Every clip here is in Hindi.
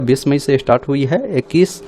20 मई से स्टार्ट हुई है। 21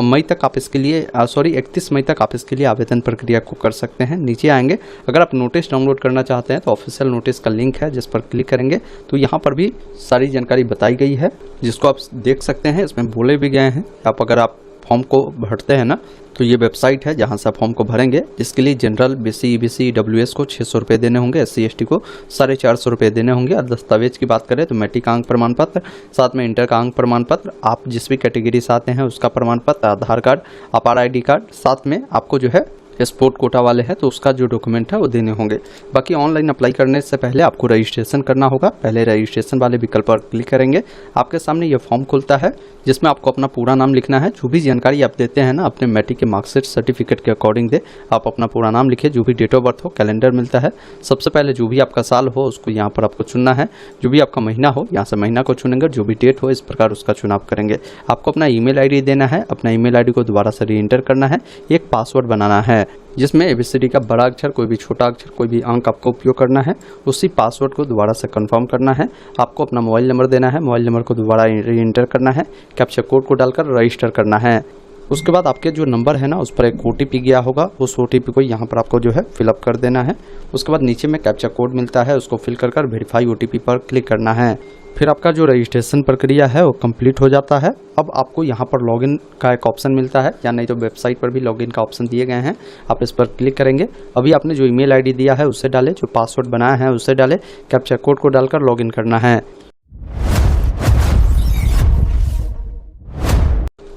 मई तक आप इसके लिए 31 मई तक आप इसके लिए आवेदन प्रक्रिया को कर सकते हैं। नीचे आएंगे, अगर आप नोटिस डाउनलोड करना चाहते हैं तो ऑफिशियल नोटिस का लिंक है जिस पर क्लिक करेंगे तो यहाँ पर भी सारी जानकारी बताई गई है जिसको आप देख सकते हैं। इसमें बोले भी गए हैं अगर आप फॉर्म को भरते हैं ना तो ये वेबसाइट है जहां से आप फॉर्म को भरेंगे। इसके लिए जनरल, बीसी, ईबीसी, ईडब्ल्यूएस को 600 रुपये देने होंगे, एससी एसटी को 450 रुपये देने होंगे। और दस्तावेज की बात करें तो मैट्रिक का अंक प्रमाण पत्र, साथ में इंटर का अंक प्रमाण पत्र, आप जिस भी कैटेगरी से आते हैं उसका प्रमाण पत्र, आधार कार्ड, अपार ID कार्ड, साथ में आपको जो है स्पोर्ट कोटा वाले हैं तो उसका जो डॉक्यूमेंट है वो देने होंगे। बाकी ऑनलाइन अप्लाई करने से पहले आपको रजिस्ट्रेशन करना होगा। पहले रजिस्ट्रेशन वाले विकल्प पर क्लिक करेंगे, आपके सामने ये फॉर्म खुलता है जिसमें आपको अपना पूरा नाम लिखना है। जो भी जानकारी आप देते हैं ना अपने मैट्रिक के मार्कशीट सर्टिफिकेट के अकॉर्डिंग दे, आप अपना पूरा नाम लिखिए। जो भी डेट ऑफ बर्थ हो, कैलेंडर मिलता है। सबसे पहले जो भी आपका साल हो उसको यहाँ पर आपको चुनना है। जो भी आपका महीना हो यहाँ से महीना को चुनेंगे, जो भी डेट हो इस प्रकार उसका चुनाव करेंगे। आपको अपना ईमेल आईडी देना है, अपना ईमेल आईडी को दोबारा से री एंटर करना है। एक पासवर्ड बनाना है जिसमें ABCD का बड़ा अक्षर, कोई भी छोटा अक्षर, कोई भी अंक आपको उपयोग करना है। उसी पासवर्ड को दोबारा से कंफर्म करना है। आपको अपना मोबाइल नंबर देना है, मोबाइल नंबर को दोबारा री एंटर करना है, कैप्चा कोड को डालकर रजिस्टर करना है। उसके बाद आपके जो नंबर है ना उस पर एक OTP गया होगा, उस OTP को यहाँ पर आपको जो है फिलअप कर देना है। उसके बाद नीचे में कैप्चा कोड मिलता है, उसको फिल कर वेरीफाई OTP पर क्लिक करना है। फिर आपका जो रजिस्ट्रेशन प्रक्रिया है वो कंप्लीट हो जाता है। अब आपको यहाँ पर लॉगिन का एक ऑप्शन मिलता है, या नहीं तो वेबसाइट पर भी लॉगिन का ऑप्शन दिए गए हैं, आप इस पर क्लिक करेंगे। अभी आपने जो ईमेल आईडी दिया है उससे डालें, जो पासवर्ड बनाया है उससे डालें, कैप्चा कोड को डालकर लॉगिन करना है।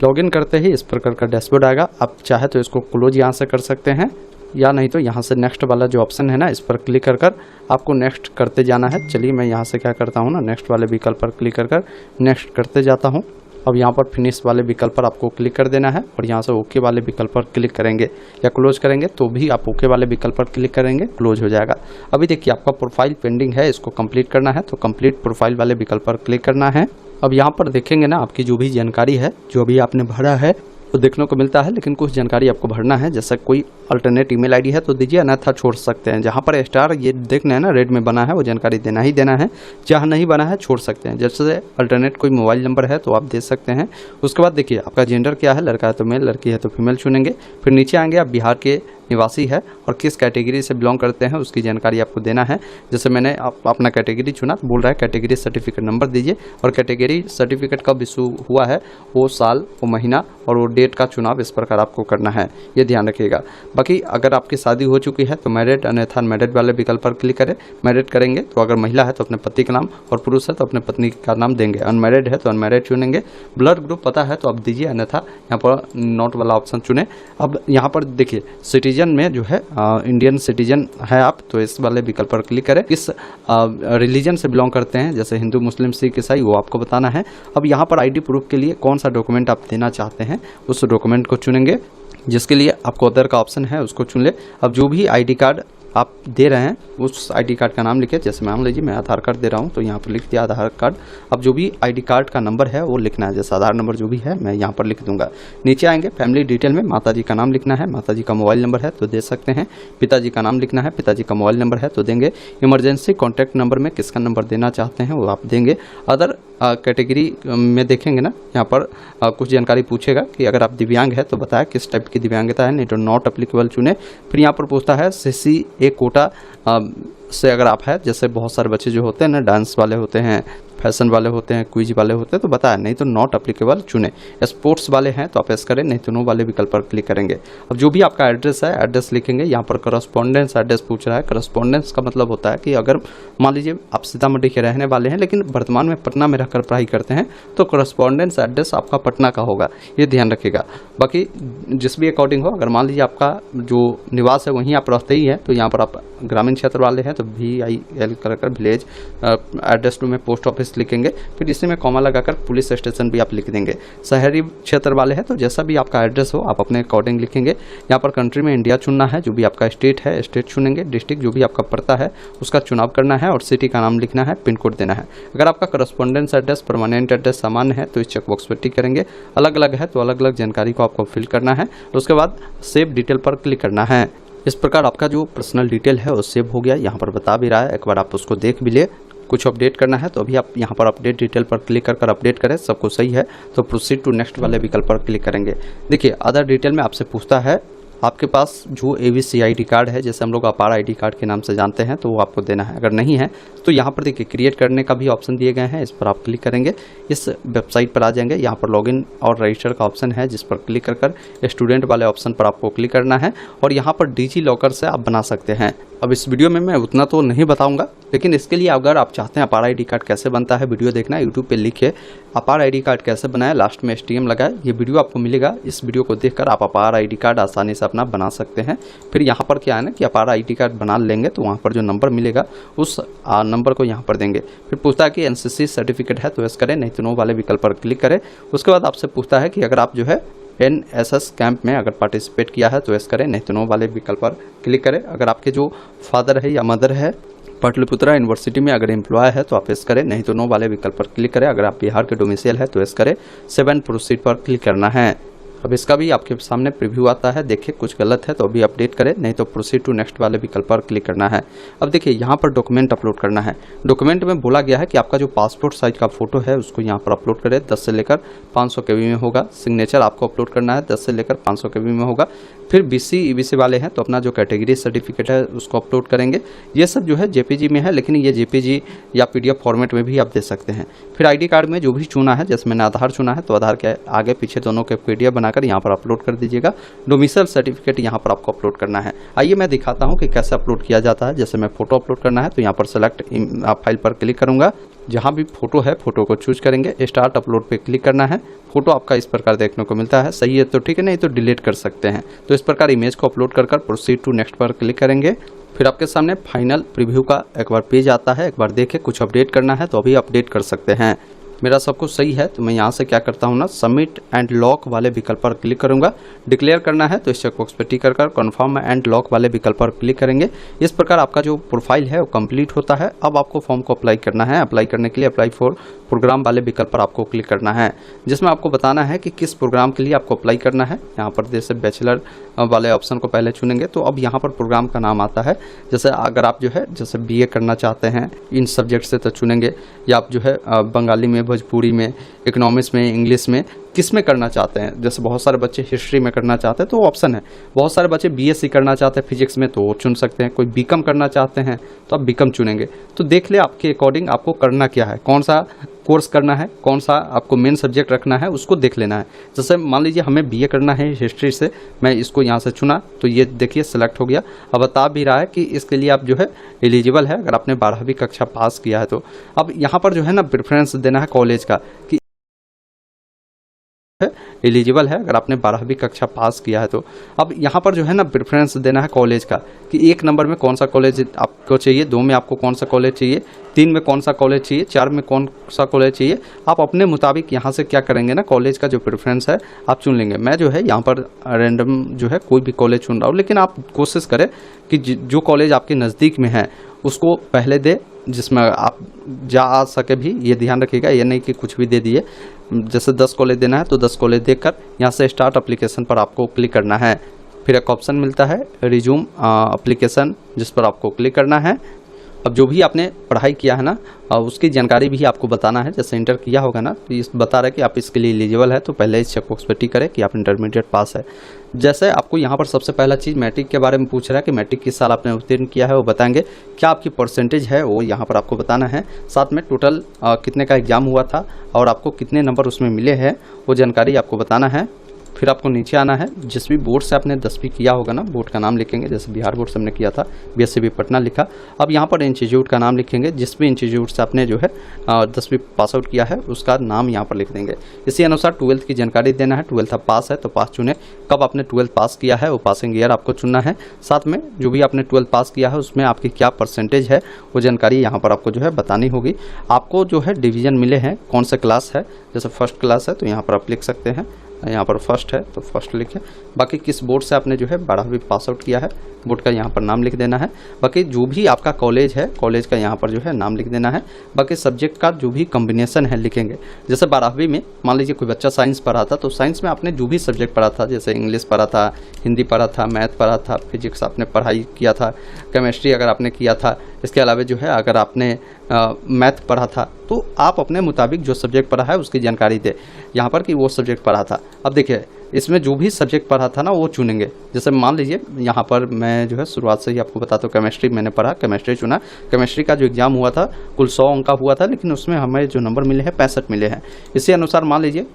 लॉगिन करते ही इस प्रकार का डैशबोर्ड आएगा। आप चाहे तो इसको क्लोज यहाँ से कर सकते हैं, या नहीं तो यहाँ से नेक्स्ट वाला जो ऑप्शन है ना इस पर क्लिक कर आपको नेक्स्ट करते जाना है। चलिए मैं यहाँ से क्या करता हूँ ना, नेक्स्ट वाले विकल्प पर क्लिक कर नेक्स्ट करते जाता हूँ। अब यहाँ पर फिनिश वाले विकल्प पर आपको क्लिक कर देना है और यहाँ से ओके वाले विकल्प पर क्लिक करेंगे, या क्लोज करेंगे तो भी आप ओके वाले विकल्प पर क्लिक करेंगे, क्लोज हो जाएगा। अभी देखिए आपका प्रोफाइल पेंडिंग है, इसको कंप्लीट करना है तो कंप्लीट प्रोफाइल वाले विकल्प पर क्लिक करना है। अब यहाँ पर देखेंगे ना आपकी जो भी जानकारी है, जो भी आपने भरा है तो देखने को मिलता है, लेकिन कुछ जानकारी आपको भरना है। जैसा कोई अल्टरनेट ईमेल आईडी है तो दीजिए, अन्यथा छोड़ सकते हैं। जहाँ पर स्टार ये देखना है ना रेड में बना है वो जानकारी देना ही देना है, जहाँ नहीं बना है छोड़ सकते हैं। जैसे अल्टरनेट कोई मोबाइल नंबर है तो आप दे सकते हैं। उसके बाद देखिए आपका जेंडर क्या है, लड़का है तो मेल, लड़की है तो फीमेल चुनेंगे। फिर नीचे आएंगे, आप बिहार के निवासी है और किस कैटेगरी से बिलोंग करते हैं उसकी जानकारी आपको देना है। जैसे मैंने अपना कैटेगरी चुना, बोल रहा है कैटेगरी सर्टिफिकेट नंबर दीजिए, और कैटेगरी सर्टिफिकेट कब इशू हुआ है, वो साल, वो महीना और वो डेट का चुनाव इस प्रकार आपको करना है, ये ध्यान रखिएगा। बाकी अगर आपकी शादी हो चुकी है तो मैरिड, अन्यथा अनमैरिड वाले विकल्प पर क्लिक करें। मैरिड करेंगे तो अगर महिला है तो अपने पति का नाम, और पुरुष है तो अपने पत्नी का नाम देंगे। अनमैरिड है तो अनमैरिड चुनेंगे। ब्लड ग्रुप पता है तो आप दीजिए, अन्यथा यहाँ पर नोट वाला ऑप्शन चुने। अब यहाँ पर देखिए सिटीजन में जो है इंडियन सिटीजन है आप तो इस वाले विकल्प पर क्लिक करें। किस रिलीजन से बिलोंग करते हैं, जैसे हिंदू, मुस्लिम, सिख, ईसाई, वो आपको बताना है। अब यहाँ पर ID प्रूफ के लिए कौन सा डॉक्यूमेंट आप देना चाहते हैं उस डॉक्यूमेंट को चुनेंगे, जिसके लिए आपको अदर का ऑप्शन है उसको चुन ले। अब जो भी ID कार्ड आप दे रहे हैं उस ID कार्ड का नाम लिखिए। जैसे मान लीजिए मैं आधार कार्ड दे रहा हूं तो यहाँ पर लिख दिया आधार कार्ड। अब जो भी ID कार्ड का नंबर है वो लिखना है, जैसे आधार नंबर जो भी है मैं यहाँ पर लिख दूंगा। नीचे आएंगे, फैमिली डिटेल में माताजी का नाम लिखना है, माताजी का मोबाइल नंबर है तो दे सकते हैं। पिताजी का नाम लिखना है, पिताजी का मोबाइल नंबर है तो देंगे। इमरजेंसी कॉन्टैक्ट नंबर में किसका नंबर देना चाहते हैं वो आप देंगे। अदर कैटेगरी में देखेंगे ना यहाँ पर कुछ जानकारी पूछेगा कि अगर आप दिव्यांग है तो बताया किस टाइप की दिव्यांगता है, नहीं तो नॉट एप्लीकेबल चुने। फिर यहाँ पर पूछता है CCA कोटा से अगर आप है, जैसे बहुत सारे बच्चे जो होते हैं ना डांस वाले होते हैं, फैशन वाले होते हैं, क्विज वाले होते हैं तो बताया, नहीं तो नॉट एप्लीकेबल चुने। स्पोर्ट्स वाले हैं तो आप एस करें, नहीं तो नो वाले विकल्प पर क्लिक करेंगे। अब जो भी आपका एड्रेस है एड्रेस लिखेंगे। यहाँ पर करस्पॉन्डेंस एड्रेस पूछ रहा है। करस्पॉन्डेंस का मतलब होता है कि अगर मान लीजिए आप सीतामढ़ी के रहने वाले हैं लेकिन वर्तमान में पटना में रहकर पढ़ाई करते हैं तो करस्पॉन्डेंस एड्रेस आपका पटना का होगा, ये ध्यान रखिएगा। बाकी जिस भी अकॉर्डिंग हो, अगर मान लीजिए आपका जो निवास है वहीं आप रहते ही हैं तो यहाँ पर आप ग्रामीण क्षेत्र वाले हैं तो VIL कर विलेज एड्रेस टू में पोस्ट ऑफिस लिखेंगे। फिर इसी में कॉमा लगाकर पुलिस स्टेशन भी आप लिख देंगे। शहरी क्षेत्र वाले हैं तो जैसा भी आपका एड्रेस हो आप अपने अकॉर्डिंग लिखेंगे। यहाँ पर कंट्री में इंडिया चुनना है, जो भी आपका स्टेट है स्टेट चुनेंगे। डिस्ट्रिक्ट जो भी आपका पड़ता है उसका चुनाव करना है और सिटी का नाम लिखना है, पिन कोड देना है। अगर आपका करस्पॉन्डेंस एड्रेस, परमानेंट एड्रेस सामान्य है तो इस चेकबॉक्स पर टिक करेंगे। अलग अलग है तो अलग अलग जानकारी को आपको फिल करना है। उसके बाद सेव डिटेल पर क्लिक करना है। इस प्रकार आपका जो पर्सनल डिटेल है वो सेव हो गया, यहाँ पर बता भी रहा है, एक बार आप उसको देख भी ले। कुछ अपडेट करना है तो अभी आप यहाँ पर अपडेट डिटेल पर क्लिक कर अपडेट करें, सब कुछ सही है तो प्रोसीड टू नेक्स्ट वाले विकल्प पर क्लिक करेंगे। देखिए अदर डिटेल में आपसे पूछता है आपके पास जो एवीसी आईडी कार्ड है, जैसे हम लोग अपार आईडी कार्ड के नाम से जानते हैं, तो वो आपको देना है। अगर नहीं है तो यहाँ पर देखिए क्रिएट करने का भी ऑप्शन दिए गए हैं, इस पर आप क्लिक करेंगे, इस वेबसाइट पर आ जाएंगे। यहाँ पर लॉगिन और रजिस्टर का ऑप्शन है जिस पर क्लिक कर स्टूडेंट वाले ऑप्शन पर आपको क्लिक करना है और यहाँ पर डिजी लॉकर से आप बना सकते हैं। अब इस वीडियो में मैं उतना तो नहीं बताऊंगा, लेकिन इसके लिए अगर आप चाहते हैं अपार आईडी कार्ड कैसे बनता है वीडियो देखना, यूट्यूब पे लिखिए अपार आईडी कार्ड कैसे बनाए, लास्ट में STM लगाए, ये वीडियो आपको मिलेगा। इस वीडियो को देखकर आप अपार आईडी कार्ड आसानी से अपना बना सकते हैं। फिर यहाँ पर क्या है ना कि अपार आईडी कार्ड बना लेंगे तो वहाँ पर जो नंबर मिलेगा उस नंबर को यहाँ पर देंगे। फिर पूछता है कि NCC सर्टिफिकेट है तो यस करें, नहीं तो नो वाले विकल्प पर क्लिक करें। उसके बाद आपसे पूछता है कि अगर आप जो है NSS कैंप में अगर पार्टिसिपेट किया है तो यस करें, नहीं तो नो वाले विकल्प पर क्लिक करें। अगर आपके जो फादर है या मदर है पाटलिपुत्रा यूनिवर्सिटी में अगर एम्प्लॉय है तो आप यस करें, नहीं तो नो वाले विकल्प पर क्लिक करें। अगर आप बिहार के डोमिसाइल है तो यस करें, 7 प्रोसीड पर क्लिक करना है। अब इसका भी आपके सामने प्रीव्यू आता है, देखिए कुछ गलत है तो अभी अपडेट करें, नहीं तो प्रोसीड टू नेक्स्ट वाले विकल्प पर क्लिक करना है। अब देखिए यहाँ पर डॉक्यूमेंट अपलोड करना है। डॉक्यूमेंट में बोला गया है कि आपका जो पासपोर्ट साइज का फोटो है उसको यहाँ पर अपलोड करें, 10 से लेकर 500 KB में होगा। सिग्नेचर आपको अपलोड करना है, 10 से लेकर 500 KB में होगा। फिर BC EBC वाले हैं तो अपना जो कैटेगरी सर्टिफिकेट है उसको अपलोड करेंगे। ये सब जो है JPG में है, लेकिन ये JPG या PDF फॉर्मेट में भी आप दे सकते हैं। फिर आईडी कार्ड में जो भी चुना है, जैसे मैंने आधार चुना है तो आधार के आगे पीछे दोनों के PDF बनाकर यहाँ पर अपलोड कर दीजिएगा। डोमिसाइल सर्टिफिकेट यहाँ पर आपको अपलोड करना है। आइए मैं दिखाता हूँ कि कैसे अपलोड किया जाता है। जैसे मैं फोटो अपलोड करना है तो यहाँ पर सेलेक्ट फाइल पर क्लिक करूँगा, जहाँ भी फोटो है फोटो को चूज करेंगे, स्टार्ट अपलोड पे क्लिक करना है। फोटो आपका इस प्रकार देखने को मिलता है, सही है तो ठीक है, नहीं तो डिलीट कर सकते हैं। तो इस प्रकार इमेज को अपलोड कर प्रोसीड टू नेक्स्ट पर क्लिक करेंगे। फिर आपके सामने फाइनल प्रीव्यू का एक बार पेज आता है, एक बार देखें, कुछ अपडेट करना है तो अभी अपडेट कर सकते हैं। मेरा सब कुछ सही है तो मैं यहाँ से क्या करता हूँ ना, सबमिट एंड लॉक वाले विकल्प पर क्लिक करूंगा। डिक्लेयर करना है तो इस चेकबॉक्स पर टिक कर कन्फर्म एंड लॉक वाले विकल्प पर क्लिक करेंगे। इस प्रकार आपका जो प्रोफाइल है वो कंप्लीट होता है। अब आपको फॉर्म को अप्लाई करना है। अप्लाई करने के लिए अप्लाई फॉर प्रोग्राम वाले विकल्प पर आपको क्लिक करना है, जिसमें आपको बताना है कि किस प्रोग्राम के लिए आपको अप्लाई करना है। यहाँ पर जैसे बैचलर वाले ऑप्शन को पहले चुनेंगे तो अब यहाँ पर प्रोग्राम का नाम आता है। जैसे अगर आप जो है जैसे BA करना चाहते हैं इन सब्जेक्ट से तो चुनेंगे, या आप जो है बंगाली में, भोजपुरी में, इकोनॉमिक्स में, इंग्लिश में, किस में करना चाहते हैं। जैसे बहुत सारे बच्चे हिस्ट्री में करना चाहते हैं तो ऑप्शन है। बहुत सारे बच्चे BSc करना चाहते हैं फिजिक्स में तो वो चुन सकते हैं। कोई BCom करना चाहते हैं तो आप BCom चुनेंगे। तो देख ले आपके अकॉर्डिंग आपको करना क्या है, कौन सा कोर्स करना है, कौन सा आपको मेन सब्जेक्ट रखना है, उसको देख लेना है। जैसे मान लीजिए हमें BA करना है हिस्ट्री से, मैं इसको यहाँ से चुना तो ये देखिए सिलेक्ट हो गया। अब बता भी रहा है कि इसके लिए आप जो है एलिजिबल है अगर आपने 12वीं कक्षा पास किया है तो। अब यहाँ पर जो है ना प्रेफरेंस देना है कॉलेज का कि एलिजिबल है अगर आपने 12वीं कक्षा पास किया है तो। अब यहाँ पर जो है ना प्रेफरेंस देना है कॉलेज का कि 1 नंबर में कौन सा कॉलेज आपको चाहिए, 2 में आपको कौन सा कॉलेज चाहिए, 3 में कौन सा कॉलेज चाहिए, 4 में कौन सा कॉलेज चाहिए। आप अपने मुताबिक यहाँ से क्या करेंगे ना, कॉलेज का जो प्रेफरेंस है आप चुन लेंगे। मैं जो है यहाँ पर रैंडम जो है कोई भी कॉलेज चुन रहा हूँ, लेकिन आप कोशिश करें कि जो कॉलेज आपके नज़दीक में है उसको पहले दे, जिसमें आप जा आ सके भी, ये ध्यान रखिएगा। ये नहीं कि कुछ भी दे दिए। जैसे 10 कॉलेज देना है तो 10 कॉलेज देकर यहाँ से स्टार्ट एप्लीकेशन पर आपको क्लिक करना है। फिर एक ऑप्शन मिलता है रिज्यूम एप्लीकेशन, जिस पर आपको क्लिक करना है। अब जो भी आपने पढ़ाई किया है ना उसकी जानकारी भी आपको बताना है। जैसे इंटर किया होगा ना तो इस बता रहा है कि आप इसके लिए एलिजिबल है, तो पहले इस चेकबॉक्स पर टिक करें कि आप इंटरमीडिएट पास है। जैसे आपको यहाँ पर सबसे पहला चीज़ मैट्रिक के बारे में पूछ रहा है कि मैट्रिक किस साल आपने उत्तीर्ण किया है वो बताएंगे। क्या आपकी परसेंटेज है वो यहाँ पर आपको बताना है। साथ में टोटल कितने का एग्जाम हुआ था और आपको कितने नंबर उसमें मिले हैं वो जानकारी आपको बताना है। फिर आपको नीचे आना है, जिस भी बोर्ड से आपने 10वीं किया होगा ना बोर्ड का नाम लिखेंगे। जैसे बिहार बोर्ड से हमने किया था, BSCB पटना लिखा। अब यहाँ पर इंस्टीट्यूट का नाम लिखेंगे, जिस भी इंस्टीट्यूट से आपने जो है 10वीं पास आउट किया है उसका नाम यहाँ पर लिख देंगे। इसी अनुसार 12th की जानकारी देना है। 12th आप पास है तो पास चुने, कब आपने 12th पास किया है वो पासिंग ईयर आपको चुनना है। साथ में जो भी आपने 12th पास किया है उसमें आपकी क्या परसेंटेज है वो जानकारी यहाँ पर आपको जो है बतानी होगी। आपको जो है डिवीज़न मिले हैं, कौन सा क्लास है। जैसे फर्स्ट क्लास है तो यहाँ पर आप लिख सकते हैं, यहाँ पर फर्स्ट है तो फर्स्ट लिखें। बाकी किस बोर्ड से आपने जो है 12वीं पास आउट किया है बोर्ड का यहाँ पर नाम लिख देना है। बाकी जो भी आपका कॉलेज है कॉलेज का यहाँ पर जो है नाम लिख देना है। बाकी सब्जेक्ट का जो भी कॉम्बिनेशन है लिखेंगे। जैसे 12वीं में मान लीजिए कोई बच्चा साइंस पढ़ा था तो साइंस में आपने जो भी सब्जेक्ट पढ़ा था, जैसे इंग्लिश पढ़ा था, हिंदी पढ़ा था, मैथ पढ़ा था, फिजिक्स आपने पढ़ाई किया था, केमिस्ट्री अगर आपने किया था, इसके अलावा जो है अगर आपने मैथ पढ़ा था तो आप अपने मुताबिक जो सब्जेक्ट पढ़ा है उसकी जानकारी दे यहाँ पर कि वो सब्जेक्ट पढ़ा था। अब देखिए इसमें जो भी सब्जेक्ट पढ़ा था ना वो चुनेंगे। जैसे मान लीजिए यहाँ पर मैं जो है शुरुआत से ही आपको बताता हूँ, केमिस्ट्री मैंने पढ़ा, केमिस्ट्री चुना। केमिस्ट्री का जो एग्ज़ाम हुआ था कुल 100 अंक का हुआ था, लेकिन उसमें हमें जो नंबर मिले हैं 65 मिले हैं। इसी अनुसार मान लीजिए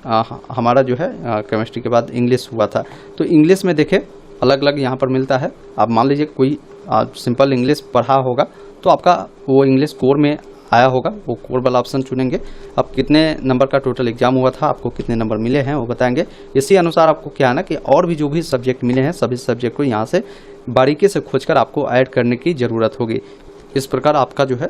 हमारा जो है केमिस्ट्री के बाद इंग्लिश हुआ था, तो इंग्लिश में देखें अलग अलग यहाँ पर मिलता है। आप मान लीजिए कोई सिंपल इंग्लिश पढ़ा होगा तो आपका वो इंग्लिश कोर में आया होगा, वो कोर वाला ऑप्शन चुनेंगे। अब कितने नंबर का टोटल एग्जाम हुआ था, आपको कितने नंबर मिले हैं वो बताएंगे। इसी अनुसार आपको क्या है ना कि और भी जो भी सब्जेक्ट मिले हैं सभी सब्जेक्ट को यहाँ से बारीकी से खोजकर आपको ऐड करने की ज़रूरत होगी। इस प्रकार आपका जो है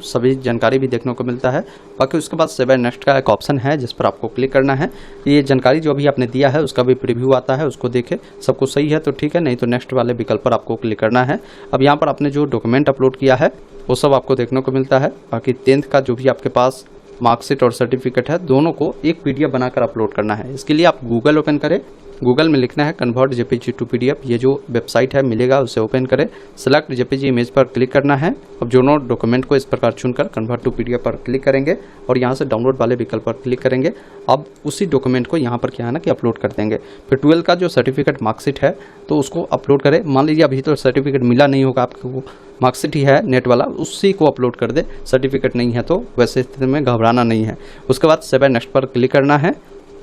सभी जानकारी भी देखने को मिलता है। बाकी उसके बाद सेव एंड नेक्स्ट का एक ऑप्शन है जिस पर आपको क्लिक करना है। ये जानकारी जो अभी आपने दिया है उसका भी प्रीव्यू आता है, उसको देखें, सब कुछ सही है तो ठीक है, नहीं तो नेक्स्ट वाले विकल्प पर आपको क्लिक करना है। अब यहाँ पर आपने जो डॉक्यूमेंट अपलोड किया है वो सब आपको देखने को मिलता है। बाकी 10th का जो भी आपके पास मार्कशीट और सर्टिफिकेट है दोनों को एक PDF बनाकर अपलोड करना है। इसके लिए आप गूगल ओपन करें, गूगल में लिखना है कन्वर्ट JPG टू PDF। ये जो वेबसाइट है मिलेगा उसे ओपन करें, सेलेक्ट JPG इमेज पर क्लिक करना है। अब दोनों डॉक्यूमेंट को इस प्रकार चुनकर कन्वर्ट टू PDF पर क्लिक करेंगे और यहाँ से डाउनलोड वाले विकल्प पर क्लिक करेंगे। अब उसी डॉक्यूमेंट को यहाँ पर क्या है ना कि अपलोड कर देंगे। फिर 12 का जो सर्टिफिकेट मार्कशीट है तो उसको अपलोड करें। मान लीजिए अभी तो सर्टिफिकेट मिला नहीं होगा आपको, वो मार्कशीट ही है नेट वाला, उसी को अपलोड कर दे। सर्टिफिकेट नहीं है तो वैसे स्थिति में घबराना नहीं है। उसके बाद सेव एंड नेक्स्ट पर क्लिक करना है।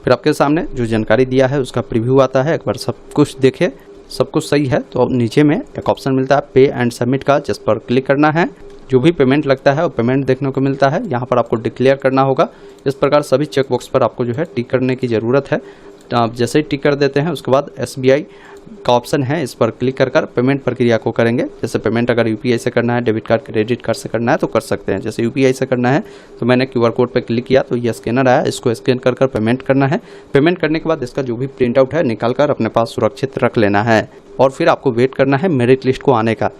फिर आपके सामने जो जानकारी दिया है उसका प्रीव्यू आता है। एक बार सब कुछ देखें, सब कुछ सही है तो अब नीचे में एक ऑप्शन मिलता है पे एंड सबमिट का, जिस पर क्लिक करना है। जो भी पेमेंट लगता है वो पेमेंट देखने को मिलता है। यहाँ पर आपको डिक्लेयर करना होगा। इस प्रकार सभी चेकबॉक्स पर आपको जो है टिक करने की ज़रूरत है। आप जैसे ही टिक कर देते हैं उसके बाद SBI का ऑप्शन है, इस पर क्लिक कर पेमेंट प्रक्रिया को करेंगे। जैसे पेमेंट अगर UPI से करना है, डेबिट कार्ड क्रेडिट कार्ड से करना है तो कर सकते हैं। जैसे UPI से करना है तो मैंने QR कोड पर क्लिक किया तो ये स्कैनर आया, इसको स्कैन कर पेमेंट करना है। पेमेंट करने के बाद इसका जो भी प्रिंट आउट है निकाल कर अपने पास सुरक्षित रख लेना है और फिर आपको वेट करना है मेरिट लिस्ट को आने का।